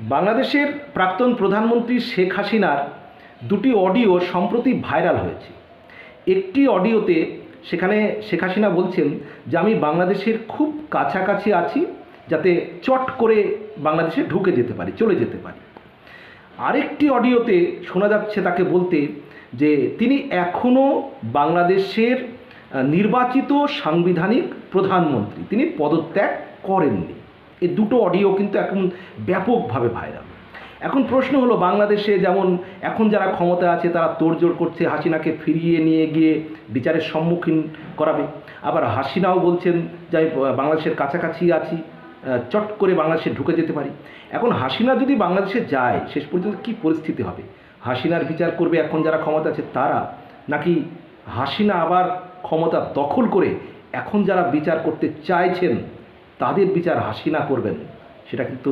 বাংলাদেশের প্রাক্তন প্রধানমন্ত্রী শেখ হাসিনার দুটি অডিও সম্প্রতি ভাইরাল হয়েছে। একটি অডিওতে সেখানে শেখ হাসিনা বলছেন যে আমি বাংলাদেশের খুব কাছাকাছি আছি, যাতে চট করে বাংলাদেশে ঢুকে যেতে পারি, চলে যেতে পারি। আরেকটি অডিওতে শোনা যাচ্ছে তাকে বলতে যে তিনি এখনও বাংলাদেশের নির্বাচিত সাংবিধানিক প্রধানমন্ত্রী, তিনি পদত্যাগ করেননি। এই দুটো অডিও কিন্তু এখন ব্যাপকভাবে ভাইরাল। এখন প্রশ্ন হলো, বাংলাদেশে যেমন এখন যারা ক্ষমতায় আছে তারা তোড়জোড় করছে হাসিনাকে ফিরিয়ে নিয়ে গিয়ে বিচারের সম্মুখীন করাবে, আবার হাসিনাও বলছেন যে আমি বাংলাদেশের কাছাকাছি আছি, চট করে বাংলাদেশে ঢুকে যেতে পারি। এখন হাসিনা যদি বাংলাদেশে যায়, শেষ পর্যন্ত কী পরিস্থিতি হবে? হাসিনার বিচার করবে এখন যারা ক্ষমতা আছে তারা, নাকি হাসিনা আবার ক্ষমতা দখল করে এখন যারা বিচার করতে চাইছেন তাদের বিচার হাসিনা করবেন? সেটা কিন্তু